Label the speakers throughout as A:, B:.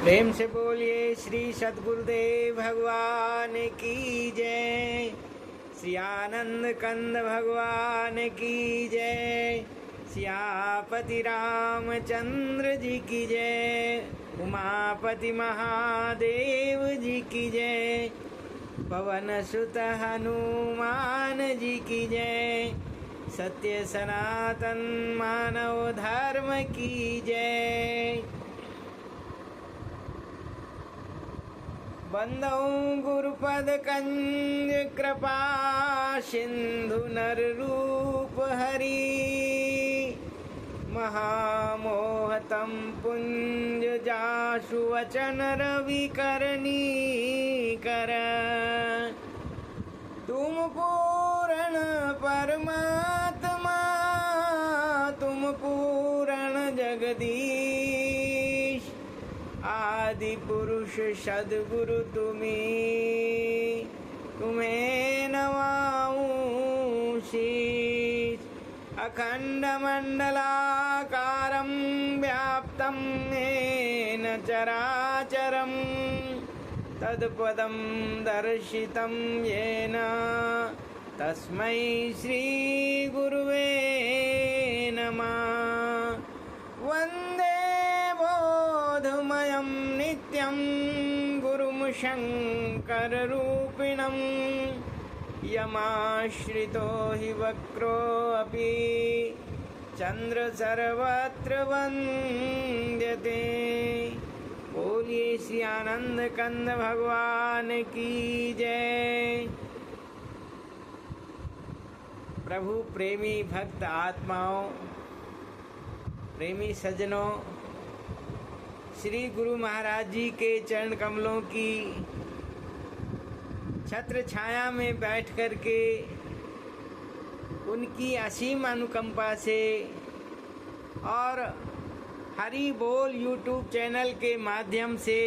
A: प्रेम से बोलिए श्री सद्गुरुदेव भगवान की जय। श्री आनंद कंद भगवान की जय। सियापति रामचंद्र जी की जय। उमापति महादेव जी की जय। पवन सुत हनुमान जी की जय। सत्य सनातन मानव धर्म की जय। बंदौ गुरुपद कंज कृपा सिंधु नर रूप हरि। महामोहतम पुंज जासु वचन रवि करनी कर। तुम पूर्ण परमात्मा तुम पूर्ण जगदीश। आदि पुरुष सद्गुरु तुम्हें नवाऊं शीश। अखंड मंडलाकारं व्याप्तं येन चराचरं। तत्पदं दर्शितं येन तस्मै श्री गुरुवे नमः। वन्दे बोधमयं नित्यं गुरुं शङ्कररूपिणं। यमाश्रितो हि वक्रोऽपि चन्द्र सर्वत्र वन्द्यते। बोलिए श्री आनंद कंद भगवान की जय। प्रभु प्रेमी भक्त आत्माओं, प्रेमी सज्जनों, श्री गुरु महाराज जी के चरण कमलों की छत्र छाया में बैठ कर के उनकी असीम अनुकंपा से और हरि बोल यूट्यूब चैनल के माध्यम से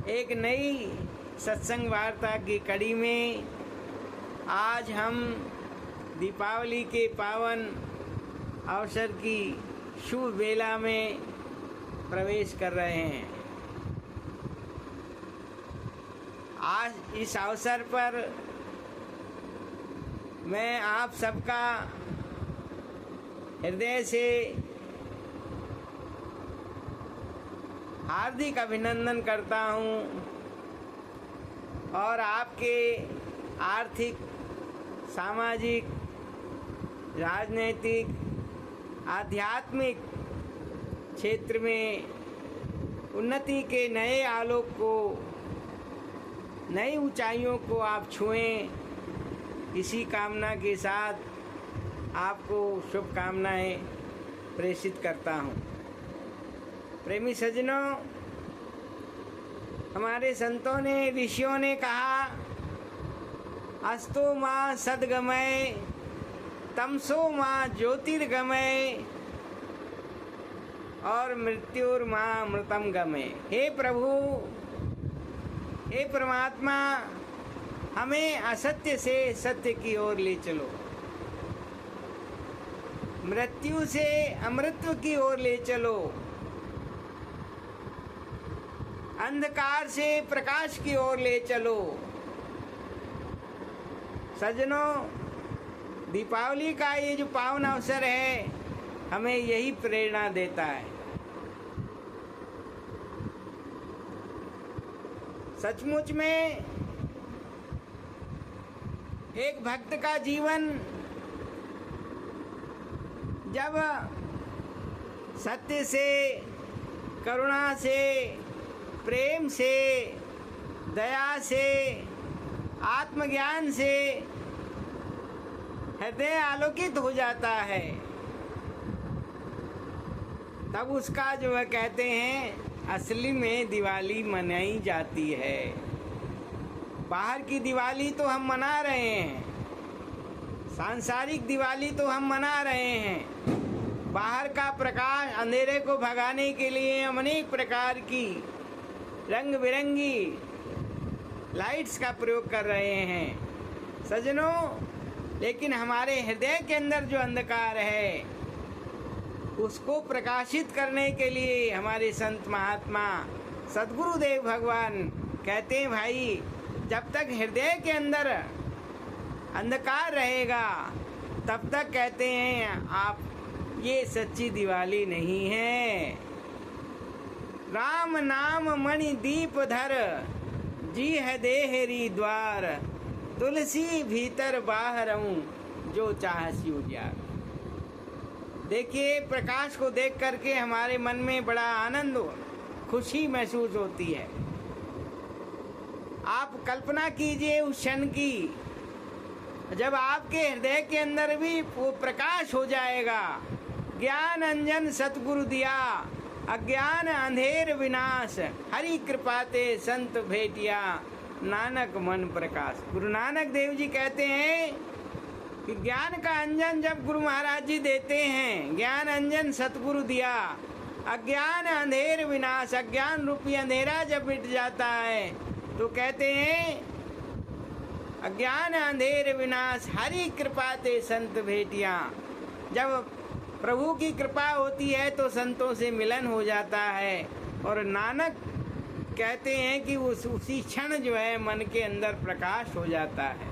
A: एक नई सत्संग वार्ता की कड़ी में आज हम दीपावली के पावन अवसर की शुभ वेला में प्रवेश कर रहे हैं। आज इस अवसर पर मैं आप सबका हृदय से हार्दिक अभिनंदन करता हूं और आपके आर्थिक, सामाजिक, राजनीतिक, आध्यात्मिक क्षेत्र में उन्नति के नए आलोक को, नई ऊंचाइयों को आप छुएं, इसी कामना के साथ आपको शुभकामनाएं प्रेषित करता हूं। प्रेमी सज्जनों, हमारे संतों ने, ऋषियों ने कहा, अस्तो माँ सद्गमय तमसो माँ ज्योतिर्गमय और मृत्युर्माँ मृतम गमय। हे प्रभु, हे परमात्मा, हमें असत्य से सत्य की ओर ले चलो, मृत्यु से अमृतत्व की ओर ले चलो, अंधकार से प्रकाश की ओर ले चलो। सज्जनों, दीपावली का ये जो पावन अवसर है हमें यही प्रेरणा देता है। सचमुच में एक भक्त का जीवन जब सत्य से, करुणा से, प्रेम से, दया से, आत्मज्ञान से हृदय आलोकित हो जाता है, तब उसका जो वह कहते हैं असली में दिवाली मनाई जाती है। बाहर की दिवाली तो हम मना रहे हैं, सांसारिक दिवाली तो हम मना रहे हैं, बाहर का प्रकाश अंधेरे को भगाने के लिए हम अनेक प्रकार की रंग बिरंगी लाइट्स का प्रयोग कर रहे हैं सज्जनों, लेकिन हमारे हृदय के अंदर जो अंधकार है उसको प्रकाशित करने के लिए हमारे संत महात्मा सद्गुरुदेव भगवान कहते हैं, भाई जब तक हृदय के अंदर अंधकार रहेगा तब तक कहते हैं आप ये सच्ची दिवाली नहीं है। राम नाम मणि दीप धर, जी है देहरी द्वार, तुलसी भीतर बाहरऊं, जो चाहसी उजियार। देखिए, प्रकाश को देख करके हमारे मन में बड़ा आनंद खुशी महसूस होती है। आप कल्पना कीजिए उस क्षण की जब आपके हृदय के अंदर भी वो प्रकाश हो जाएगा। ज्ञान अंजन सतगुरु दिया, अज्ञान अंधेर विनाश, हरि कृपाते संत भेटिया, नानक मन प्रकाश। गुरु नानक देव जी कहते हैं कि ज्ञान का अंजन जब गुरु महाराज जी देते हैं, ज्ञान अंजन सतगुरु दिया, अज्ञान अंधेर विनाश, अज्ञान रूपी अंधेरा जब मिट जाता है तो कहते हैं अज्ञान अंधेर विनाश, हरि कृपाते संत भेटिया। जब प्रभु की कृपा होती है तो संतों से मिलन हो जाता है। और नानक कहते हैं कि उसी क्षण जो है मन के अंदर प्रकाश हो जाता है।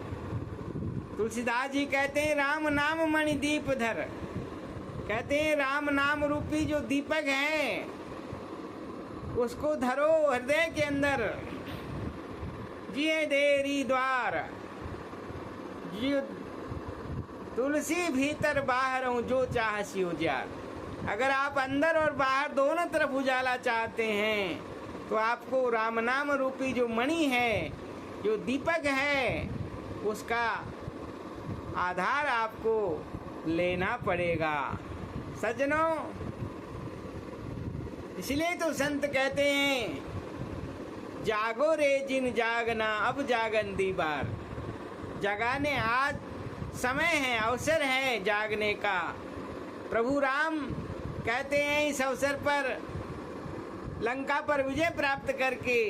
A: तुलसीदास जी कहते हैं राम नाम मणि दीप धर, कहते हैं राम नाम रूपी जो दीपक है उसको धरो हृदय के अंदर। जिये देरी द्वार, जियो तुलसी भीतर बाहर हूँ, जो चाहसी उजियार। अगर आप अंदर और बाहर दोनों तरफ उजाला चाहते हैं तो आपको राम नाम रूपी जो मणि है, जो दीपक है, उसका आधार आपको लेना पड़ेगा सज्जनों। इसलिए तो संत कहते हैं जागो रे जिन जागना, अब जागन दी बार। जगाने आज समय है, अवसर है जागने का। प्रभु राम कहते हैं इस अवसर पर लंका पर विजय प्राप्त करके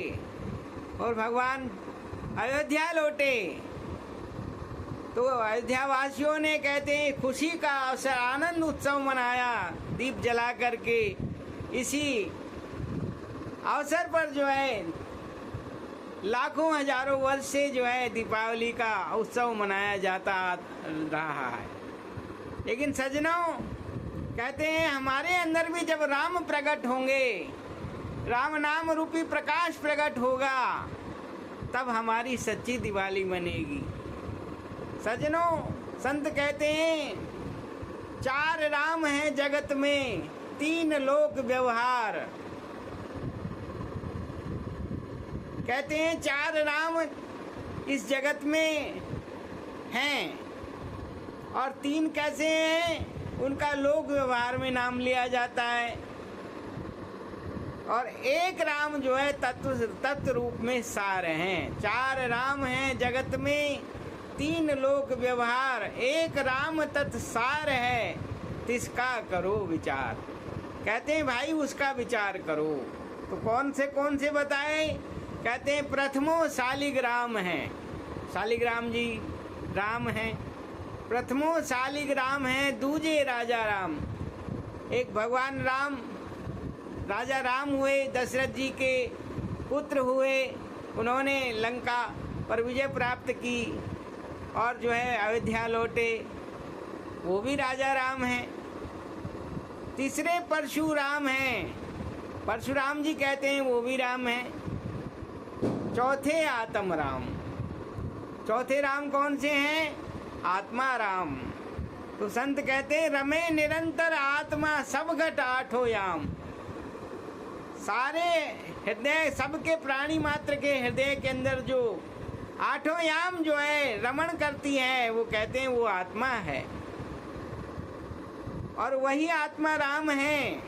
A: और भगवान अयोध्या लौटे तो अयोध्या वासियों ने कहते हैं खुशी का अवसर, आनंद उत्सव मनाया दीप जला करके। इसी अवसर पर जो है लाखों हजारों वर्ष से जो है दीपावली का उत्सव मनाया जाता रहा है। लेकिन सज्जनों कहते हैं हमारे अंदर भी जब राम प्रकट होंगे, राम नाम रूपी प्रकाश प्रकट होगा, तब हमारी सच्ची दिवाली मनेगी। सज्जनों संत कहते हैं 4 राम हैं जगत में, 3 लोक व्यवहार। कहते हैं 4 राम इस जगत में हैं और 3 कैसे हैं, उनका लोक व्यवहार में नाम लिया जाता है। और 1 राम जो है तत्व रूप में सार हैं। 4 राम हैं जगत में, 3 लोक व्यवहार, 1 राम तत्व सार है, तिसका करो विचार। कहते हैं भाई उसका विचार करो। तो कौन से बताए? कहते हैं प्रथमो शालिग्राम है, शालिग्राम जी राम हैं। प्रथमो शालिग्राम है, दूजे राजा राम। एक भगवान राम राजा राम हुए, दशरथ जी के पुत्र हुए, उन्होंने लंका पर विजय प्राप्त की और जो है अयोध्या लौटे, वो भी राजा राम हैं। तीसरे परशुराम हैं, परशुराम जी कहते हैं वो भी राम हैं। चौथे आत्म राम, चौथे राम कौन से हैं? आत्मा राम। तो संत कहते हैं रमे निरंतर आत्मा सब घट आठो याम। सारे हृदय, सबके प्राणी मात्र के हृदय के अंदर जो 8 याम जो है रमण करती है, वो कहते हैं वो आत्मा है और वही आत्मा राम है।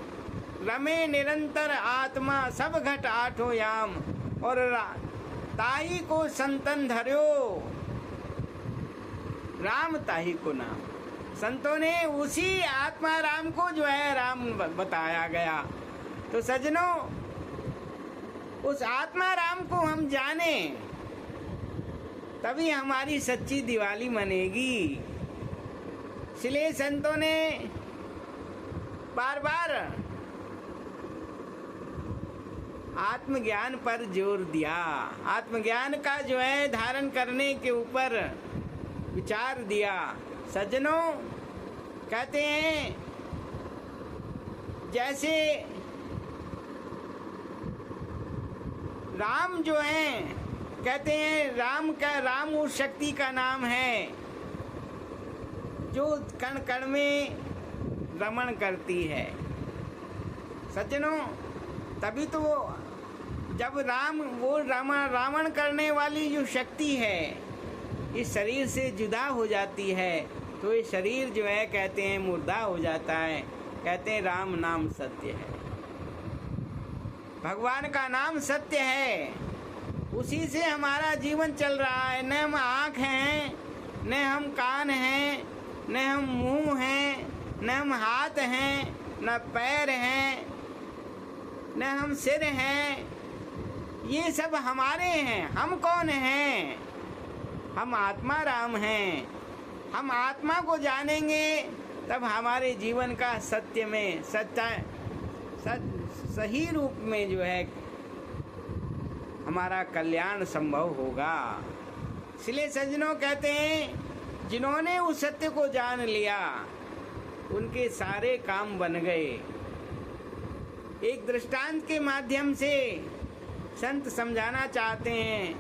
A: रमे निरंतर आत्मा सब घट 8 याम और ताही को संतन धर्यो, राम ताही को नाम। संतों ने उसी आत्मा राम को जो है राम बताया गया। तो सज्जनों उस आत्मा राम को हम जाने तभी हमारी सच्ची दिवाली मनेगी। इसलिए संतों ने बार बार आत्मज्ञान पर जोर दिया, आत्मज्ञान का जो है धारण करने के ऊपर विचार दिया। सज्जनों, कहते हैं जैसे राम जो है, कहते हैं राम उस शक्ति का नाम है जो कण कण में रमण करती है। सज्जनों, तभी तो जब रावण करने वाली जो शक्ति है इस शरीर से जुदा हो जाती है तो ये शरीर जो है कहते हैं मुर्दा हो जाता है। कहते हैं राम नाम सत्य है, भगवान का नाम सत्य है, उसी से हमारा जीवन चल रहा है। न हम आँख हैं, न हम कान हैं, न हम मुंह हैं, न हम हाथ हैं, न पैर हैं, न हम सिर हैं। ये सब हमारे हैं। हम कौन हैं? हम आत्मा राम हैं। हम आत्मा को जानेंगे तब हमारे जीवन का सत्य में सही रूप में जो है हमारा कल्याण संभव होगा। इसलिए सज्जनों, कहते हैं जिन्होंने उस सत्य को जान लिया उनके सारे काम बन गए। एक दृष्टांत के माध्यम से संत समझाना चाहते हैं।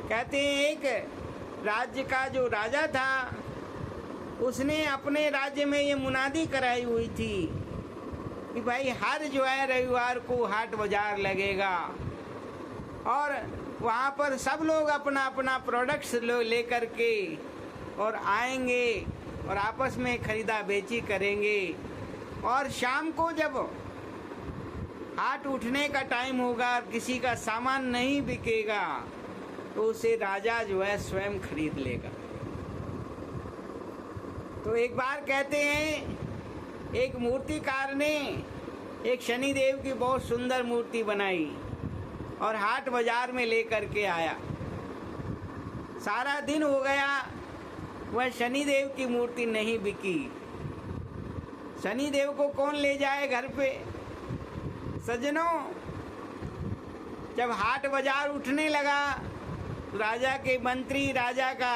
A: कहते हैं एक राज्य का जो राजा था उसने अपने राज्य में ये मुनादी कराई हुई थी कि भाई हर जो है रविवार को हाट बाजार लगेगा और वहाँ पर सब लोग अपना अपना प्रोडक्ट्स लेकर के और आएंगे और आपस में खरीदा बेची करेंगे। और शाम को जब हाट उठने का टाइम होगा और किसी का सामान नहीं बिकेगा तो उसे राजा जो है स्वयं खरीद लेगा। तो एक बार कहते हैं एक मूर्तिकार ने एक शनिदेव की बहुत सुंदर मूर्ति बनाई और हाट बाजार में लेकर के आया। सारा दिन हो गया, वह शनिदेव की मूर्ति नहीं बिकी। शनिदेव को कौन ले जाए घर पे? सज्जनों, जब हाट बाजार उठने लगा राजा के मंत्री, राजा का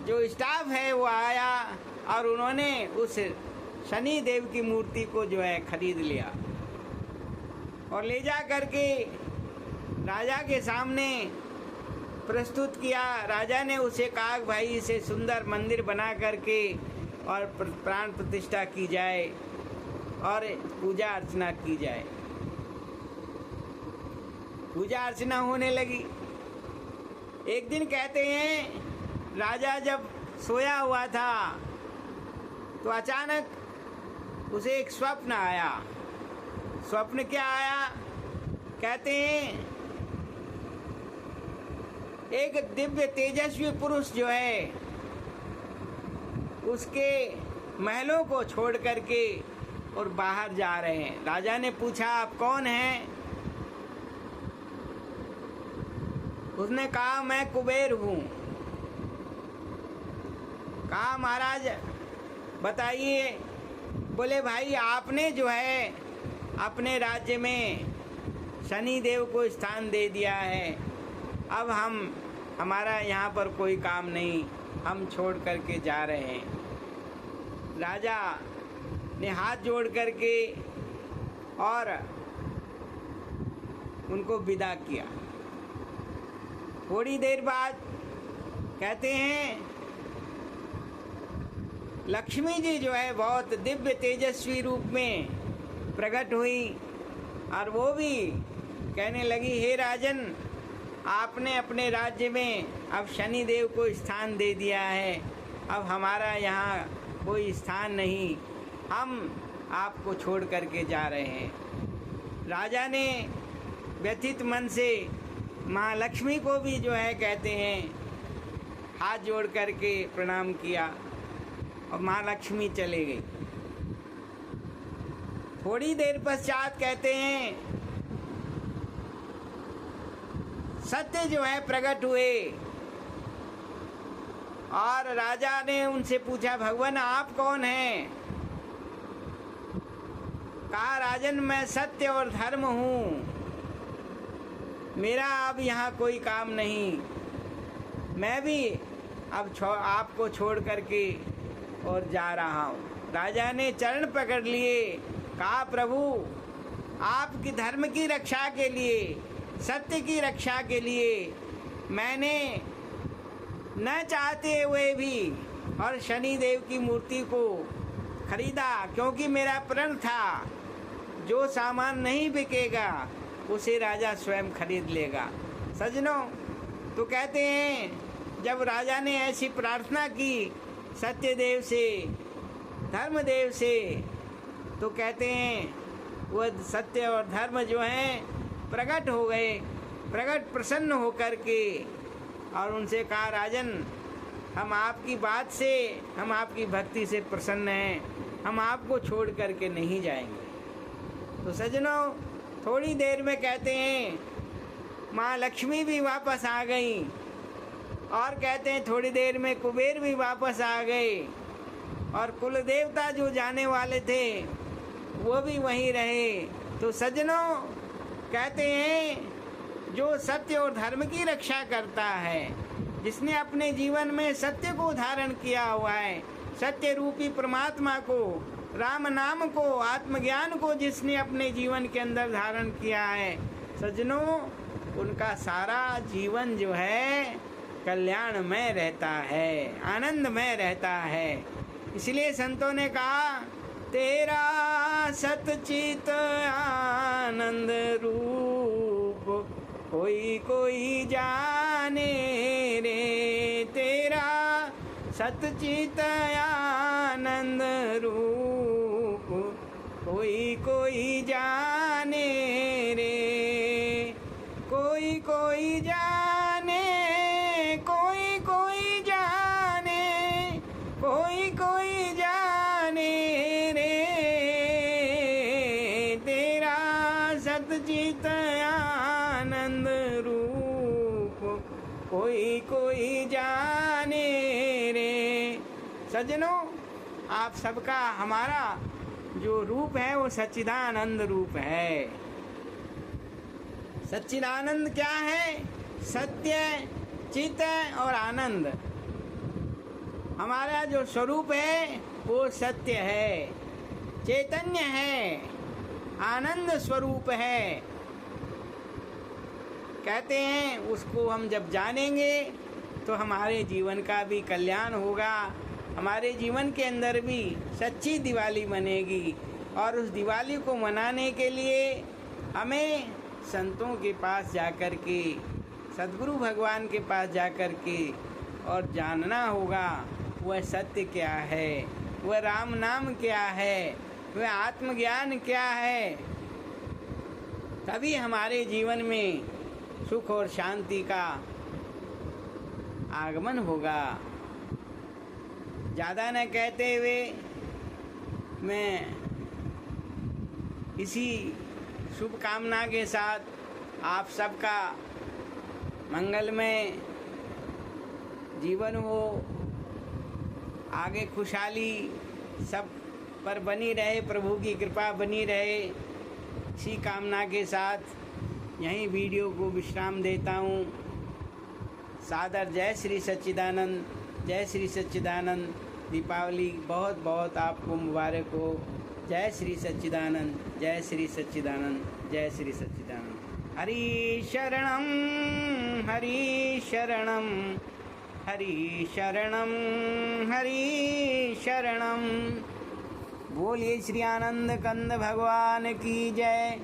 A: जो स्टाफ है वो आया और उन्होंने उस शनि देव की मूर्ति को जो है खरीद लिया और ले जा करके राजा के सामने प्रस्तुत किया। राजा ने उसे कहा भाई इसे सुंदर मंदिर बना करके और प्राण प्रतिष्ठा की जाए और पूजा अर्चना की जाए। पूजा अर्चना होने लगी। एक दिन कहते हैं राजा जब सोया हुआ था तो अचानक उसे एक स्वप्न आया। स्वप्न क्या आया? कहते हैं एक दिव्य तेजस्वी पुरुष जो है उसके महलों को छोड़ करके और बाहर जा रहे हैं। राजा ने पूछा आप कौन हैं? उसने कहा मैं कुबेर हूँ। कहा महाराज बताइए। बोले भाई आपने जो है अपने राज्य में शनि देव को स्थान दे दिया है, अब हमारा यहाँ पर कोई काम नहीं, हम छोड़ करके जा रहे हैं। राजा ने हाथ जोड़ करके और उनको विदा किया। थोड़ी देर बाद कहते हैं लक्ष्मी जी जो है बहुत दिव्य तेजस्वी रूप में प्रकट हुई और वो भी कहने लगी हे राजन, आपने अपने राज्य में अब शनि देव को स्थान दे दिया है, अब हमारा यहाँ कोई स्थान नहीं, हम आपको छोड़ करके जा रहे हैं। राजा ने व्यथित मन से महालक्ष्मी को भी जो है कहते हैं हाथ जोड़ करके प्रणाम किया और महालक्ष्मी चले गई। थोड़ी देर पश्चात कहते हैं सत्य जो है प्रकट हुए और राजा ने उनसे पूछा भगवान आप कौन हैं? कहा राजन मैं सत्य और धर्म हूँ, मेरा अब यहाँ कोई काम नहीं, मैं भी अब आपको छोड़ करके और जा रहा हूँ। राजा ने चरण पकड़ लिए, कहा प्रभु आपकी धर्म की रक्षा के लिए, सत्य की रक्षा के लिए मैंने न चाहते हुए भी और शनिदेव की मूर्ति को खरीदा, क्योंकि मेरा प्रण था जो सामान नहीं बिकेगा उसे राजा स्वयं खरीद लेगा। सज्जनों, तो कहते हैं जब राजा ने ऐसी प्रार्थना की सत्यदेव से, धर्मदेव से, तो कहते हैं वह सत्य और धर्म जो हैं प्रकट हो गए, प्रकट प्रसन्न होकर के, और उनसे कहा राजन हम आपकी बात से, हम आपकी भक्ति से प्रसन्न हैं, हम आपको छोड़ करके नहीं जाएंगे। तो सज्जनों, थोड़ी देर में कहते हैं माँ लक्ष्मी भी वापस आ गई, और कहते हैं थोड़ी देर में कुबेर भी वापस आ गए, और कुल देवता जो जाने वाले थे वो भी वहीं रहे। तो सज्जनों, कहते हैं जो सत्य और धर्म की रक्षा करता है, जिसने अपने जीवन में सत्य को धारण किया हुआ है, सत्य रूपी परमात्मा को, राम नाम को, आत्मज्ञान को जिसने अपने जीवन के अंदर धारण किया है, सज्जनों उनका सारा जीवन जो है कल्याण में रहता है, आनंद में रहता है। इसलिए संतों ने कहा तेरा सतचित आनंद रूप कोई कोई जाने रे, तेरा सतचित आनंद रूप कोई कोई जाने रे, कोई कोई जाने, कोई कोई जाने, कोई कोई जाने रे, तेरा सतचित आनंद रूप कोई कोई जाने रे। सज्जनों, आप सबका हमारा जो रूप है वो सच्चिदानंद रूप है। सच्चिदानंद क्या है? सत्य, चित और आनंद। हमारा जो स्वरूप है वो सत्य है, चैतन्य है, आनंद स्वरूप है। कहते हैं उसको हम जब जानेंगे तो हमारे जीवन का भी कल्याण होगा, हमारे जीवन के अंदर भी सच्ची दिवाली बनेगी। और उस दिवाली को मनाने के लिए हमें संतों के पास जाकर के, सद्गुरु भगवान के पास जाकर के और जानना होगा वह सत्य क्या है, वह राम नाम क्या है, वह आत्मज्ञान क्या है। तभी हमारे जीवन में सुख और शांति का आगमन होगा। ज़्यादा न कहते हुए मैं इसी शुभ कामना के साथ आप सबका मंगलमय जीवन हो, आगे खुशहाली सब पर बनी रहे, प्रभु की कृपा बनी रहे, इसी कामना के साथ यहीं वीडियो को विश्राम देता हूँ। सादर जय श्री सच्चिदानंद, जय श्री सच्चिदानंद। दीपावली बहुत बहुत आपको मुबारक हो। जय श्री सच्चिदानंद, जय श्री सच्चिदानंद, जय श्री सच्चिदानंद। हरि शरणम, हरि शरणम, हरि शरणम, हरि शरणम। बोलिए श्री आनंद कंद भगवान की जय।